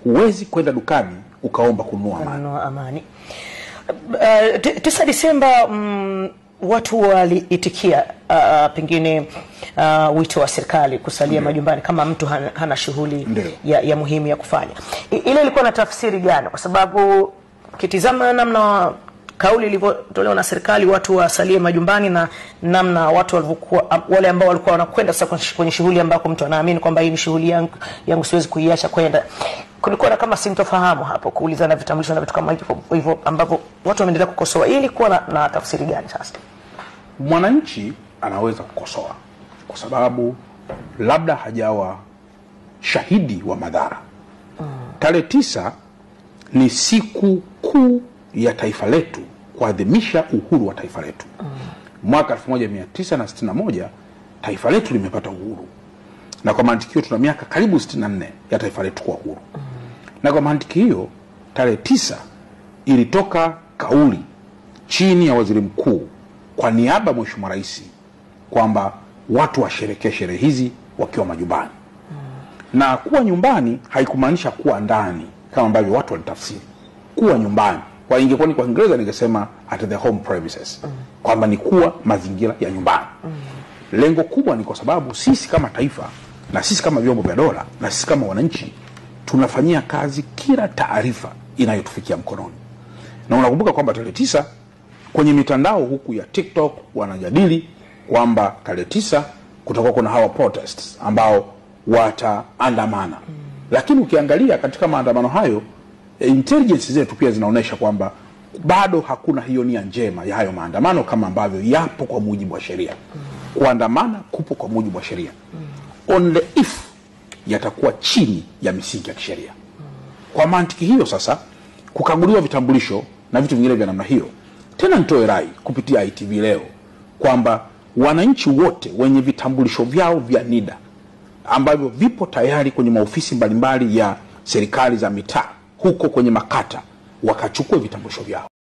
huwezi kwenda dukani ukaomba kununua amani. 9 Disemba watu waliitikia pengine wito wa serikali kusalia majumbani kama mtu hana shughuli ya muhimu ya kufanya. Ile ilikuwa na tafsiri gani? Kwa sababu kitizama namna kauli ilivyotolewa na serikali watu wasalie majumbani na namna watu walivyokuwa, wale ambao walikuwa wanakwenda sasa kwenye shughuli ambako mtu anaamini kwamba hii ni shughuli yangu siwezi kuiacha kwenda, kulikuwa na kama sintofahamu hapo, kuulizana vitambulisho na vitu kama hivyo ambavyo watu wameendelea kukosoa. Ili kuwa na tafsiri gani sasa? Mwananchi anaweza kukosoa kwa sababu labda hajawa shahidi wa madhara. Tarehe 9 ni siku kuu ya taifa letu kuadhimisha uhuru wa taifa letu. Mwaka 1961 taifa letu limepata uhuru. Na kwa mantiki hiyo tuna miaka karibu 64 ya taifa letu kuwa uhuru. Na kwa mantiki hiyo tarehe 9 ilitoka kauli chini ya waziri mkuu kwa niaba ya Mheshimiwa Rais kwamba watu washerehekee sherehe hizi wakiwa majumbani. Na kuwa nyumbani haikumaanisha kuwa ndani kama ambavyo watu walitafsiri. Kuwa nyumbani kwa ingekuwa ni kwa Kiingereza ningesema at the home premises, kwamba ni kuwa mazingira ya nyumbani. Lengo kubwa ni kwa sababu sisi kama taifa na sisi kama vyombo vya dola na sisi kama wananchi tunafanyia kazi kila taarifa inayotufikia mkononi. Na unakumbuka kwamba tarehe 9 kwenye mitandao huku ya TikTok wanajadili kwamba tarehe 9 kutakuwa kuna hawa protests ambao wataandamana. Lakini ukiangalia katika maandamano hayo, intelligence zetu pia zinaonesha kwamba bado hakuna hiyo nia njema ya hayo maandamano kama ambavyo yapo kwa mujibu wa sheria. Kuandamana kupo kwa mujibu wa sheria. Only if yatakuwa chini ya misingi ya kisheria. Kwa mantiki hiyo sasa kukaguliwa vitambulisho na vitu vingine vya namna hiyo. Tena nitoe rai kupitia ITV leo kwamba wananchi wote wenye vitambulisho vyao vya NIDA ambavyo vipo tayari kwenye maofisi mbalimbali ya serikali za mitaa huko kwenye makata wakachukue vitambulisho vyao.